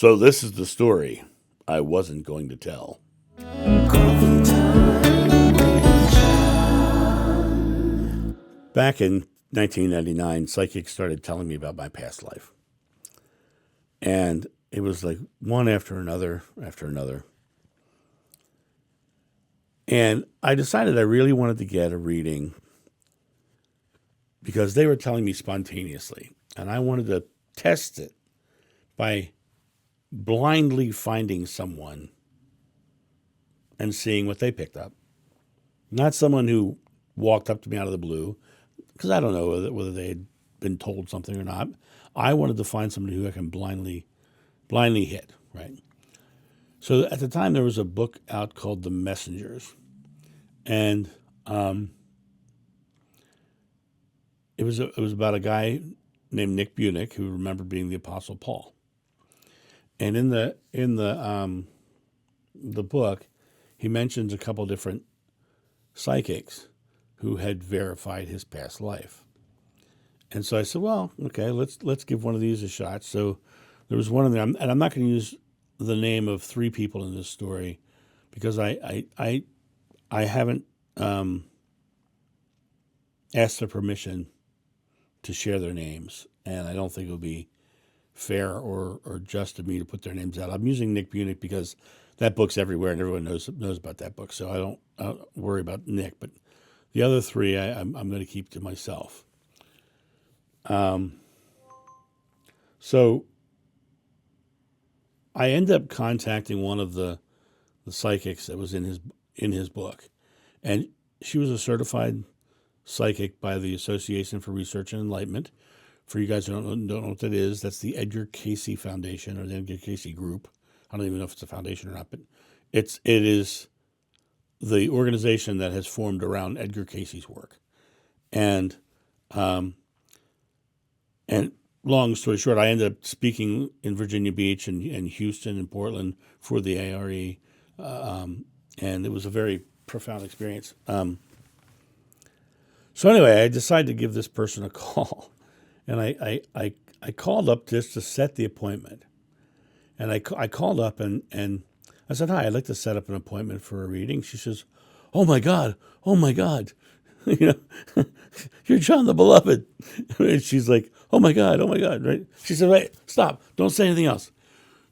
So this is the story I wasn't going to tell. Back in 1999, psychics started telling me about my past life. And it was like one after another, after another. And I decided I really wanted to get a reading because they were telling me spontaneously. And I wanted to test it by blindly finding someone and seeing what they picked up. Not someone who walked up to me out of the blue, because I don't know whether they had been told something or not. I wanted to find somebody who I can blindly hit, right? So at the time, there was a book out called The Messengers. And it was about a guy named Nick Bunick who remembered being the Apostle Paul. And in the book, he mentions a couple different psychics who had verified his past life. And so I said, well, okay, let's give one of these a shot. So there was one of them, and I'm not going to use the name of three people in this story because I haven't asked their permission to share their names, and I don't think it would be fair or just of me to put their names out. I'm using Nick Bunick because that book's everywhere and everyone knows about that book, so I don't worry about Nick. But the other three, I'm going to keep to myself. So I ended up contacting one of the psychics that was in his book, and she was a certified psychic by the Association for Research and Enlightenment. For you guys who don't know what that is, that's the Edgar Cayce Foundation or the Edgar Cayce Group. I don't even know if it's a foundation or not, but it is the organization that has formed around Edgar Cayce's work. And long story short, I ended up speaking in Virginia Beach and Houston and Portland for the ARE, and it was a very profound experience. So anyway, I decided to give this person a call, and I called up just to set the appointment. And I called up and I said, hi, I'd like to set up an appointment for a reading. She says, oh my God, you know, you're John the Beloved. And she's like, oh my God, right? She said, wait, stop, don't say anything else.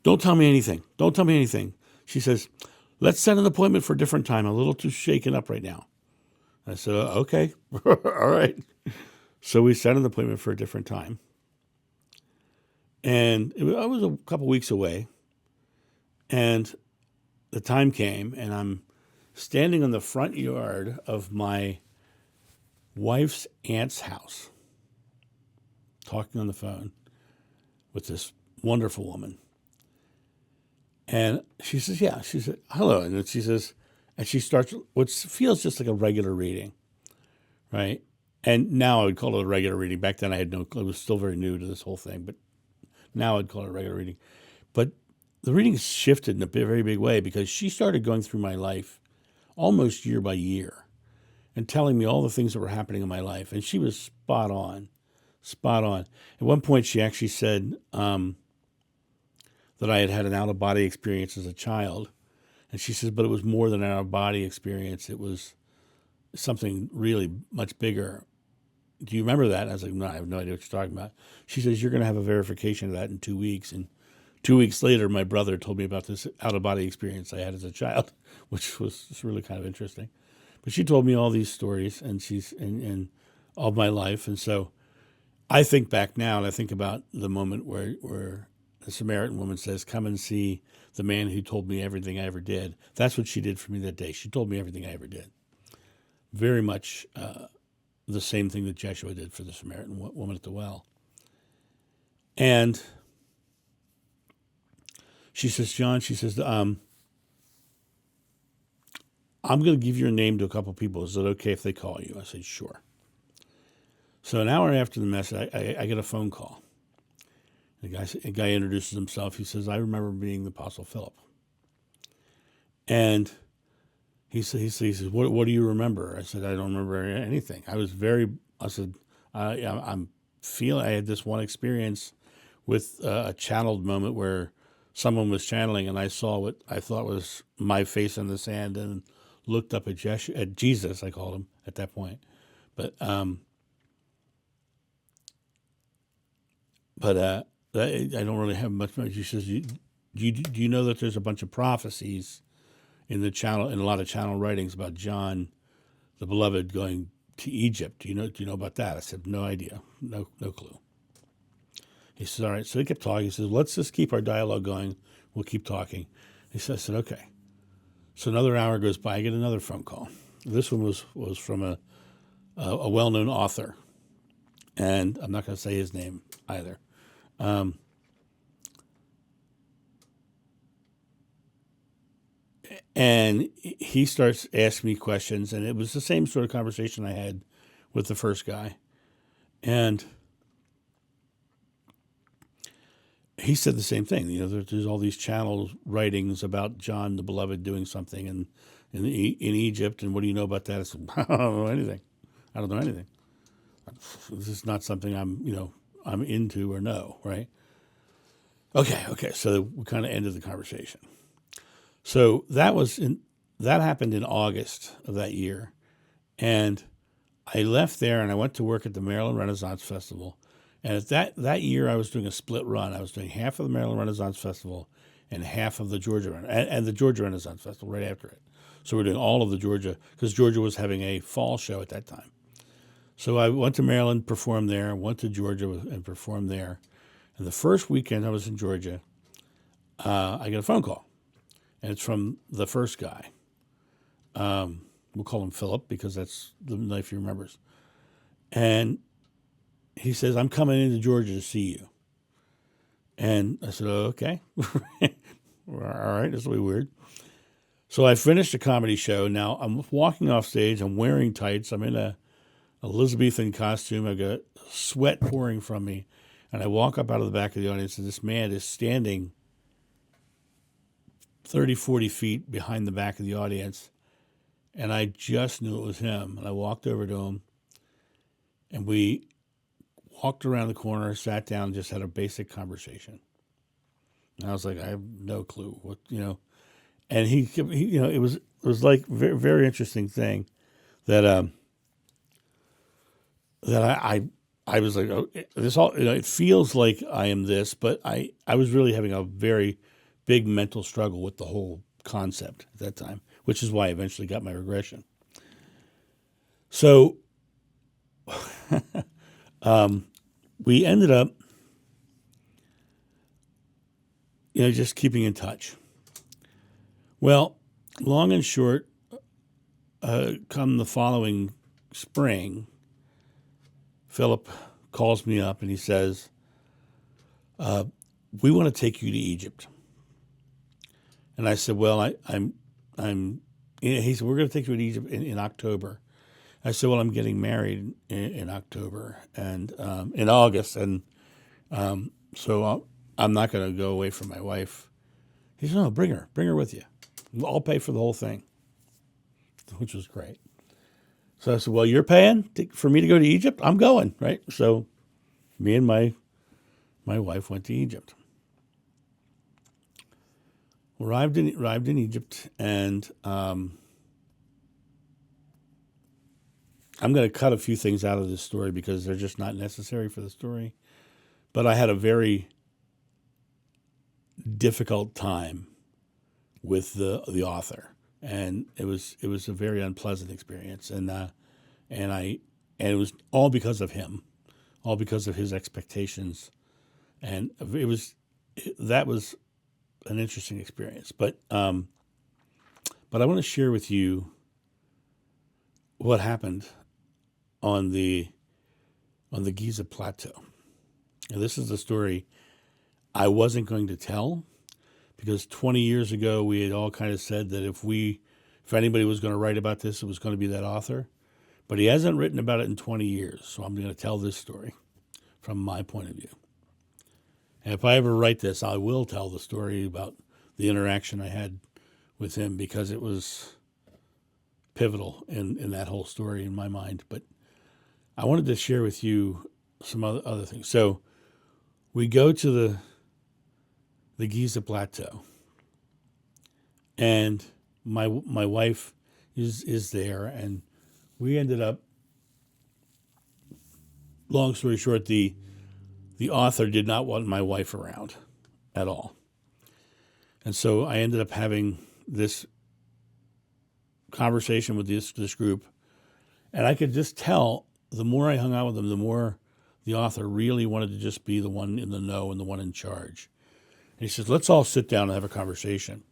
Don't tell me anything. She says, let's set an appointment for a different time. I'm a little too shaken up right now. I said, okay, all right. So we set an appointment for a different time. And I was a couple weeks away. And the time came, and I'm standing on the front yard of my wife's aunt's house, talking on the phone with this wonderful woman. And she says, yeah, she said, hello. And then she says, and she starts what feels just like a regular reading, right? And now I would call it a regular reading. Back then I had no clue. I was still very new to this whole thing, but now I'd call it a regular reading. But the reading shifted in a very big way because she started going through my life almost year by year and telling me all the things that were happening in my life. And she was spot on. At one point, she actually said that I had an out-of-body experience as a child. And she says, but it was more than an out-of-body experience. It was something really much bigger. Do you remember that? I was like, no, I have no idea what you're talking about. She says, you're going to have a verification of that in 2 weeks. And 2 weeks later, my brother told me about this out-of-body experience I had as a child, which was really kind of interesting. But she told me all these stories and and all my life. And so I think back now and I think about the moment where the Samaritan woman says, come and see the man who told me everything I ever did. That's what she did for me that day. She told me everything I ever did. Very much the same thing that Jeshua did for the Samaritan woman at the well. And she says, John, I'm going to give your name to a couple people. Is it okay if they call you? I said, sure. So an hour after the message, I get a phone call. The guy introduces himself. He says, I remember being the Apostle Philip. And he says, what do you remember? I said, I don't remember anything. I said, I had this one experience with a channeled moment where someone was channeling, and I saw what I thought was my face in the sand, and looked up at Jesus, I called him at that point. But I don't really have much more. She says, do you know that there's a bunch of prophecies in the channel, in a lot of channel writings about John the Beloved going to Egypt? Do you know about that? I said, no idea, no clue. He says, all right. So he kept talking. He says, let's just keep our dialogue going. We'll keep talking. I said, okay. So another hour goes by. I get another phone call. This one was from a well-known author, and I'm not going to say his name either. And he starts asking me questions, and it was the same sort of conversation I had with the first guy. And he said the same thing. There's all these channel writings about John the Beloved doing something in Egypt, and what do you know about that? I said, I don't know anything. I don't know anything. This is not something I'm into or know, right? Okay. So we kind of ended the conversation. So that happened in August of that year, and I left there and I went to work at the Maryland Renaissance Festival. And at that year, I was doing a split run. I was doing half of the Maryland Renaissance Festival and half of the Georgia and the Georgia Renaissance Festival right after it. So we're doing all of the Georgia, because Georgia was having a fall show at that time. So I went to Maryland, performed there, went to Georgia and performed there. And the first weekend I was in Georgia, I get a phone call. And it's from the first guy. We'll call him Philip because that's the life he remembers. And he says, I'm coming into Georgia to see you. And I said, oh, okay. All right, this will be weird. So I finished a comedy show. Now I'm walking off stage. I'm wearing tights. I'm in a Elizabethan costume. I've got sweat pouring from me. And I walk up out of the back of the audience, and this man is standing 30, 40 feet behind the back of the audience. And I just knew it was him. And I walked over to him, and we walked around the corner, sat down, just had a basic conversation. And I was like, I have no clue what. And he it was like very, very interesting thing that I was like, oh, this all, it feels like I am this, but I was really having a very big mental struggle with the whole concept at that time, which is why I eventually got my regression. So we ended up, just keeping in touch. Well, long and short, come the following spring, Philip calls me up and he says, we want to take you to Egypt. And I said, well, he said, we're going to take you to Egypt in October. I said, well, I'm getting married in October and in August. And so I'm not going to go away from my wife. He said, no, bring her with you. I'll pay for the whole thing, which was great. So I said, well, you're paying for me to go to Egypt? I'm going, right? So me and my wife went to Egypt. Arrived in Egypt, and I'm going to cut a few things out of this story because they're just not necessary for the story. But I had a very difficult time with the author, and it was a very unpleasant experience, and it was all because of him, all because of his expectations, and that was an interesting experience. But I want to share with you what happened on the Giza plateau. And this is the story I wasn't going to tell, because 20 years ago we had all kind of said that if anybody was going to write about this, it was going to be that author. But he hasn't written about it in 20 years, so I'm going to tell this story from my point of view. And if I ever write this, I will tell the story about the interaction I had with him, because it was pivotal in that whole story in my mind. But I wanted to share with you some other things. So we go to the Giza plateau, and my wife is there, and we ended up. Long story short, the author did not want my wife around at all, and so I ended up having this conversation with this group, and I could just tell the more I hung out with them, the more the author really wanted to just be the one in the know and the one in charge. And he says, let's all sit down and have a conversation.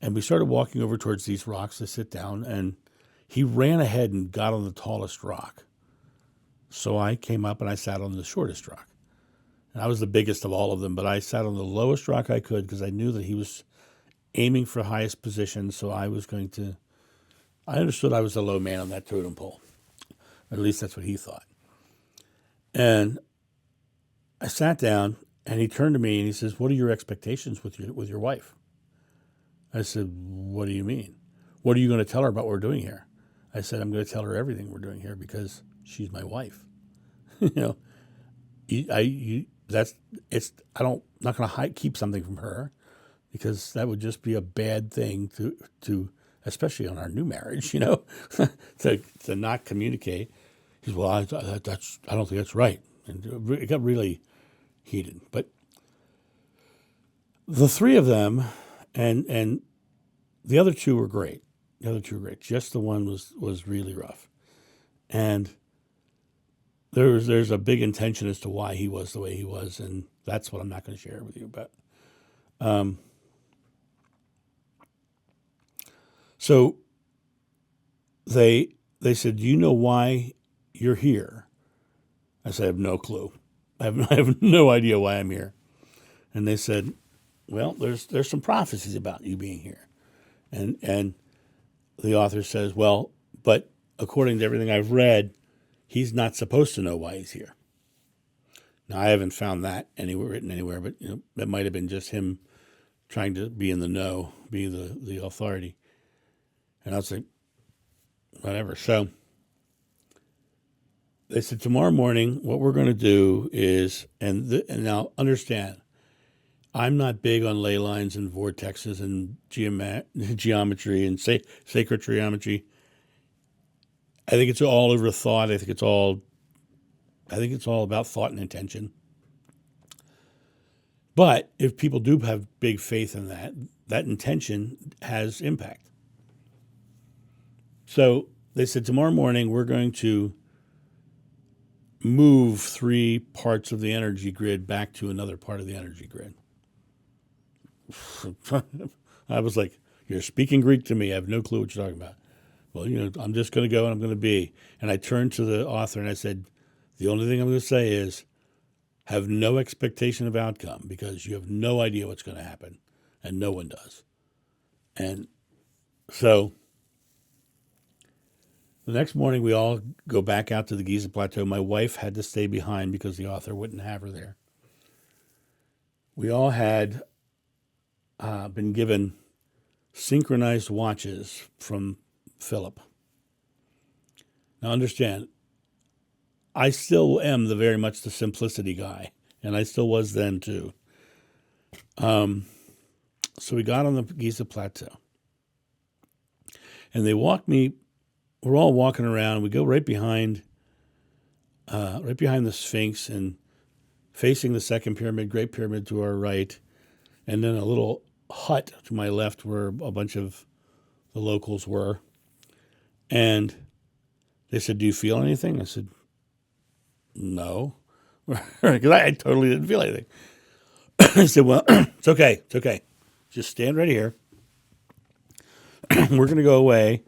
And we started walking over towards these rocks to sit down, and he ran ahead and got on the tallest rock. So I came up and I sat on the shortest rock. And I was the biggest of all of them, but I sat on the lowest rock I could because I knew that he was aiming for highest position, so I understood I was the low man on that totem pole. Or at least that's what he thought. And I sat down, and he turned to me and he says, "What are your expectations with your wife?" I said, "What do you mean? What are you going to tell her about what we're doing here?" I said, "I'm going to tell her everything we're doing here because she's my wife." You know, not going to keep something from her because that would just be a bad thing to especially on our new marriage, to not communicate. He said, "Well, I don't think that's right," and it got really heated. But the three of them, and the other two were great. Just the one was really rough, and there's a big intention as to why he was the way he was, and that's what I'm not going to share with you. But so they said, "Do you know why you're here?" I said, "I have no clue. I have no idea why I'm here." And they said, "Well, there's some prophecies about you being here." And the author says, "Well, but according to everything I've read, he's not supposed to know why he's here." Now, I haven't found that written anywhere, but that might have been just him trying to be in the know, be the authority. And I was like, whatever. So they said, tomorrow morning, what we're going to do is, and now understand, I'm not big on ley lines and vortexes and geometry and sacred geometry. I think it's all overthought. I think it's all about thought and intention. But if people do have big faith in that intention has impact. So they said, tomorrow morning, we're going to move 3 parts of the energy grid back to another part of the energy grid. I was like, "You're speaking Greek to me. I have no clue what you're talking about." "Well, I'm just going to go and I'm going to be." And I turned to the author and I said, "The only thing I'm going to say is have no expectation of outcome because you have no idea what's going to happen, and no one does." And so the next morning, we all go back out to the Giza Plateau. My wife had to stay behind because the author wouldn't have her there. We all had been given synchronized watches from Philip. Now, understand, I still am very much the simplicity guy, and I still was then too. So we got on the Giza Plateau, and they walked me. We're all walking around. We go right behind the Sphinx and facing the second pyramid, Great Pyramid to our right, and then a little hut to my left where a bunch of the locals were. And they said, "Do you feel anything?" I said, "No," because I totally didn't feel anything. I said, "Well, it's okay. Just stand right here. We're going to go away.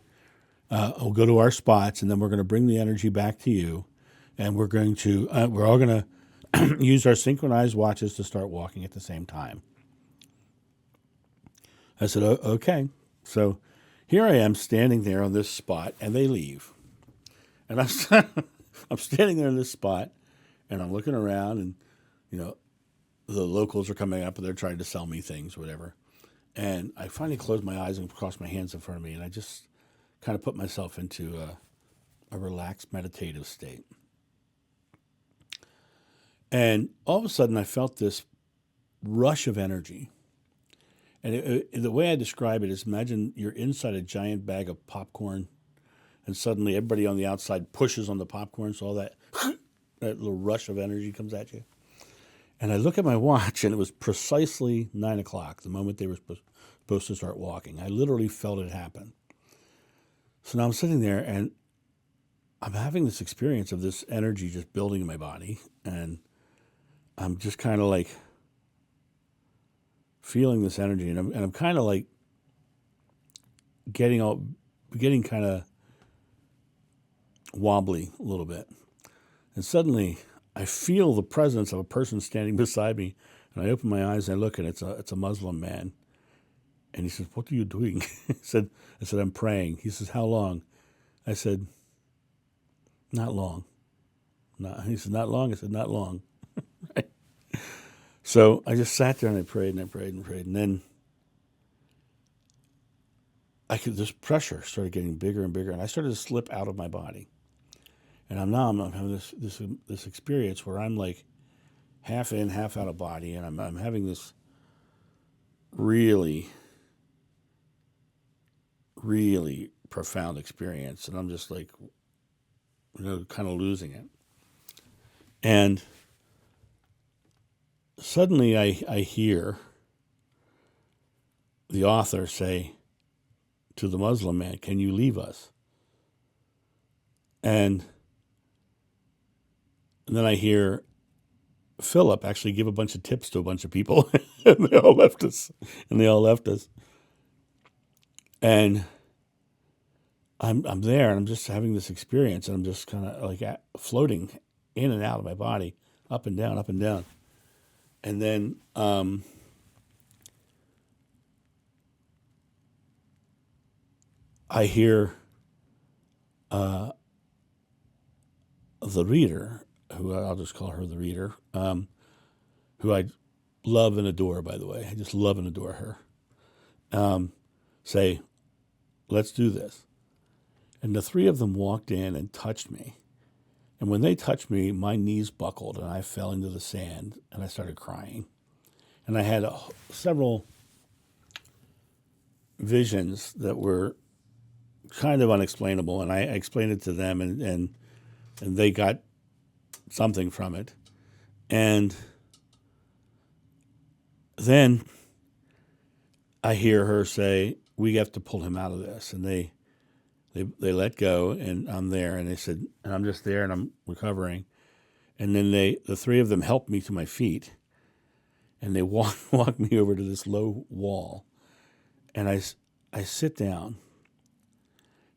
We'll go to our spots, and then we're going to bring the energy back to you, and we're all going to use our synchronized watches to start walking at the same time." I said, "Okay." So here I am standing there on this spot, and they leave. And I'm standing there in this spot, and I'm looking around, and, the locals are coming up, and they're trying to sell me things, whatever. And I finally closed my eyes and crossed my hands in front of me, and I just kind of put myself into a relaxed meditative state. And all of a sudden, I felt this rush of energy. And the way I describe it is, imagine you're inside a giant bag of popcorn, and suddenly everybody on the outside pushes on the popcorn, so all that little rush of energy comes at you. And I look at my watch, and it was precisely 9 o'clock, the moment they were supposed to start walking. I literally felt it happen. So now I'm sitting there, and I'm having this experience of this energy just building in my body, and I'm just kind of like feeling this energy, and I'm kind of like getting kind of wobbly a little bit. And suddenly I feel the presence of a person standing beside me, and I open my eyes and I look, and it's a Muslim man. And he says, "What are you doing?" I said, "I'm praying." He says, "How long?" I said, "Not long." He said, "Not long?" I said, "Not long." Right? So I just sat there and I prayed and I prayed and prayed. And then this pressure started getting bigger and bigger, and I started to slip out of my body. And I'm having this experience where I'm like half in, half out of body, and I'm having this really, really profound experience, and I'm just like, kind of losing it. And suddenly I hear the author say to the Muslim man, "Can you leave us?" And then I hear Philip actually give a bunch of tips to a bunch of people, and they all left us. And I'm there, and I'm just having this experience, and I'm just kind of like floating in and out of my body, up and down, up and down. And then I hear the reader, who I'll just call her the reader, who I love and adore, by the way. I just love and adore her. Say, "Let's do this." And the three of them walked in and touched me. And when they touched me, my knees buckled and I fell into the sand and I started crying. And I had several visions that were kind of unexplainable, and I explained it to them, and they got something from it. And then I hear her say, "We have to pull him out of this." And they let go, and I'm there, and they said, and I'm just there, and I'm recovering. And then the three of them helped me to my feet, and they walk me over to this low wall, and I sit down,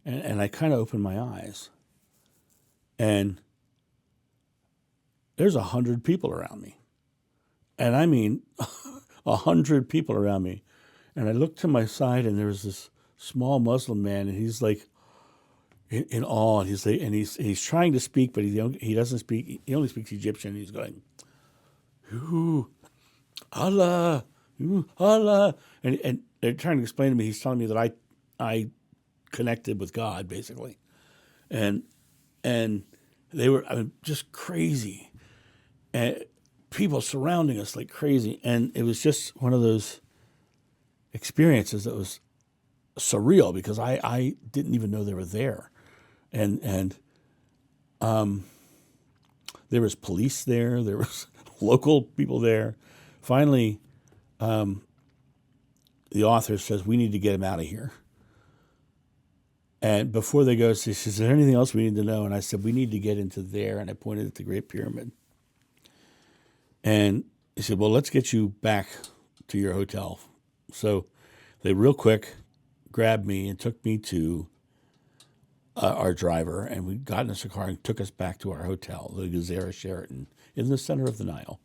and I kind of open my eyes, and there's 100 people around me, and I mean 100 people around me, and I look to my side, and there's this small Muslim man, and he's like in awe, and he's trying to speak, but he doesn't speak. He only speaks Egyptian. He's going, "Ooh, Allah, ooh, Allah," and they're trying to explain to me. He's telling me that I connected with God, basically, and they were just crazy, and people surrounding us like crazy, and it was just one of those experiences that was surreal because I didn't even know they were there, and there was police there, there was local people there. Finally, the author says, "We need to get him out of here." And before they go, she says, "Is there anything else we need to know?" And I said, "We need to get into there." And I pointed at the Great Pyramid. And he said, "Well, let's get you back to your hotel." So they real quick grabbed me and took me to our driver. And we got in this car and took us back to our hotel, the Giza Sheraton, in the center of the Nile.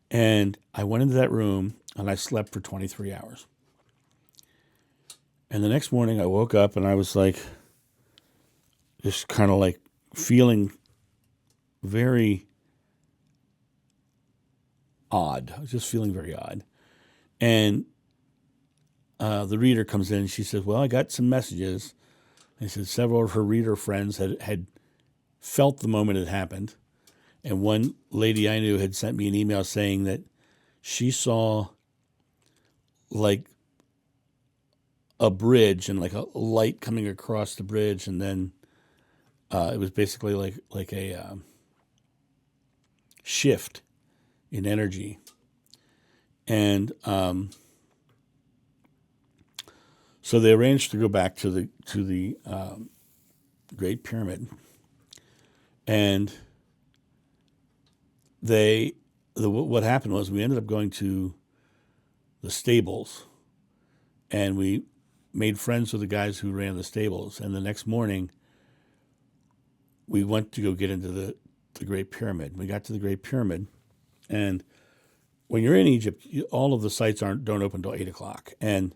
And I went into that room and I slept for 23 hours. And the next morning I woke up and I was like, just kind of like feeling very odd. I was just feeling very odd. And the reader comes in and she says, "Well, I got some messages." And she said several of her reader friends had felt the moment it happened. And one lady I knew had sent me an email saying that she saw like a bridge and like a light coming across the bridge, and then it was basically like a shift in energy. And so they arranged to go back to the Great Pyramid, and what happened was we ended up going to the stables, and we made friends with the guys who ran the stables. And the next morning, we went to go get into the Great Pyramid. We got to the Great Pyramid, and when you're in Egypt, all of the sites don't open until 8 o'clock, and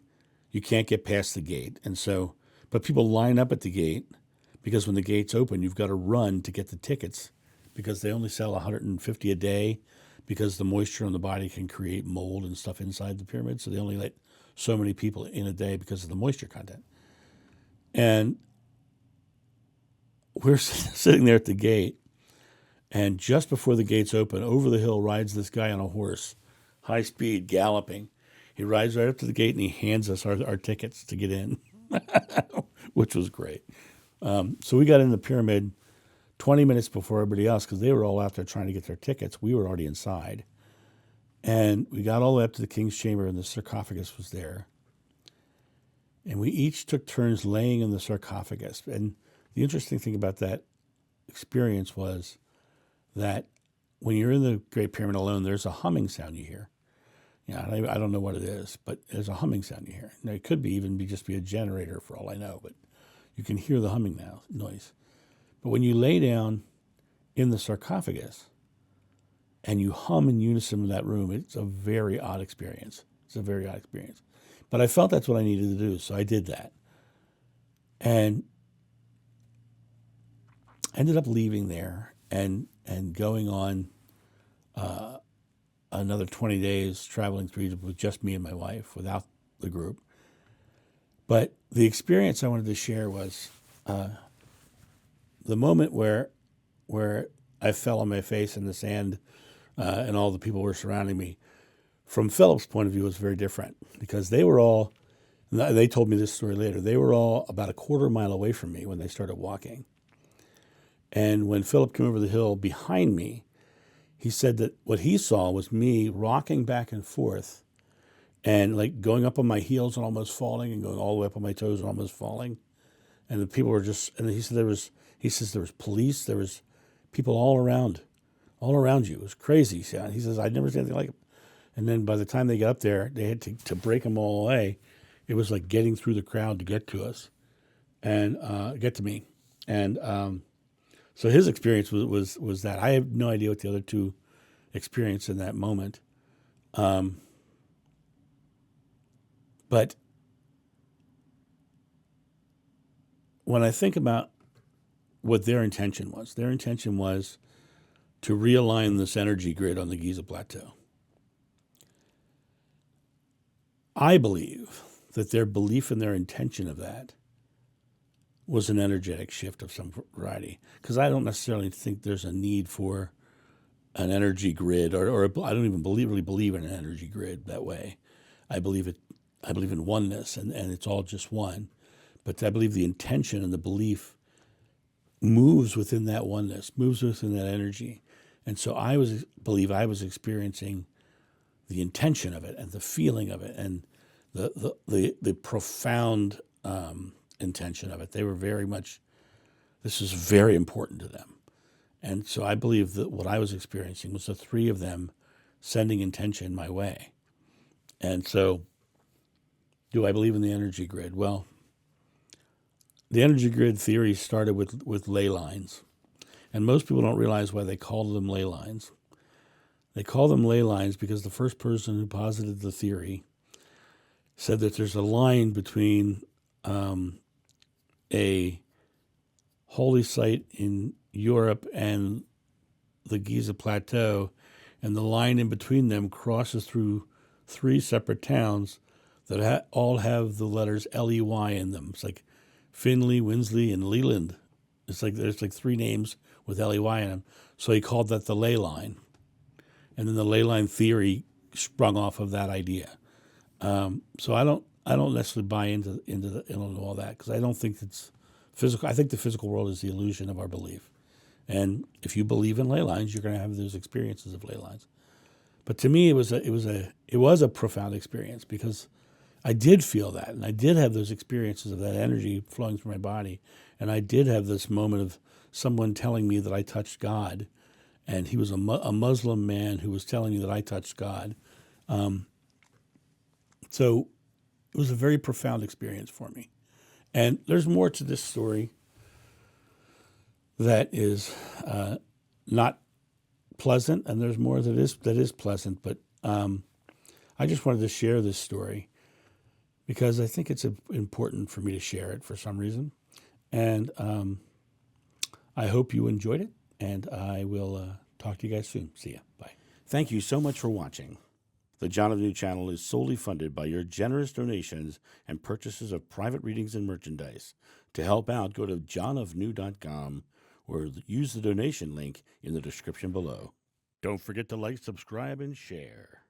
you can't get past the gate. And so, but people line up at the gate because when the gates open, you've got to run to get the tickets because they only sell 150 a day because the moisture on the body can create mold and stuff inside the pyramid. So they only let so many people in a day because of the moisture content. And we're sitting there at the gate, and just before the gates open, over the hill rides this guy on a horse, high speed, galloping. He rides right up to the gate and he hands us our tickets to get in, which was great. So we got in the pyramid 20 minutes before everybody else because they were all out there trying to get their tickets. We were already inside. And we got all the way up to the king's chamber, and the sarcophagus was there. And we each took turns laying in the sarcophagus. And the interesting thing about that experience was that when you're in the Great Pyramid alone, there's a humming sound you hear. I don't know what it is, but there's a humming sound you hear. Now, it could just be a generator for all I know, but you can hear the humming noise. But when you lay down in the sarcophagus and you hum in unison in that room, it's a very odd experience. But I felt that's what I needed to do, so I did that. And ended up leaving there and going on another 20 days traveling through Egypt with just me and my wife, without the group. But the experience I wanted to share was the moment where I fell on my face in the sand and all the people were surrounding me. From Philip's point of view, it was very different because they were all, they told me this story later, they were all about a quarter mile away from me when they started walking. And when Philip came over the hill behind me, he said that what he saw was me rocking back and forth and like going up on my heels and almost falling and going all the way up on my toes and almost falling. And the people were just, and he said there was police, there was people all around you. It was crazy. He says, I'd never seen anything like it. And then by the time they got up there, they had to break them all away. It was like getting through the crowd to get to us and get to me. And so his experience was that. I have no idea what the other two experienced in that moment. But when I think about what their intention was to realign this energy grid on the Giza plateau. I believe that their belief and their intention of that was an energetic shift of some variety. Because I don't necessarily think there's a need for an energy grid, or I don't even really believe in an energy grid that way. I believe in oneness, and it's all just one. But I believe the intention and the belief moves within that oneness, moves within that energy. And so I believe I was experiencing the intention of it and the feeling of it and the profound intention of it. They were very much, this was very important to them. And so I believe that what I was experiencing was the three of them sending intention my way. And so do I believe in the energy grid? Well, the energy grid theory started with ley lines. And most people don't realize why they call them ley lines. They call them ley lines because the first person who posited the theory said that there's a line between a holy site in Europe and the Giza plateau, and the line in between them crosses through three separate towns that all have the letters L-E-Y in them. It's like Finley, Winsley, and Leland. There's like three names with L-E-Y in them. So he called that the ley line. And then the ley line theory sprung off of that idea. So I don't necessarily buy into all that, because I don't think it's physical. I think the physical world is the illusion of our belief. And if you believe in ley lines, you're going to have those experiences of ley lines. But to me, it was a profound experience, because I did feel that, and I did have those experiences of that energy flowing through my body, and I did have this moment of someone telling me that I touched God, and he was a Muslim man who was telling me that I touched God. So it was a very profound experience for me. And there's more to this story that is not pleasant, and there's more that is pleasant. But I just wanted to share this story because I think it's important for me to share it for some reason. And I hope you enjoyed it, and I will talk to you guys soon. See ya. Bye. Thank you so much for watching. The John of New channel is solely funded by your generous donations and purchases of private readings and merchandise. To help out, go to johnofnew.com or use the donation link in the description below. Don't forget to like, subscribe, and share.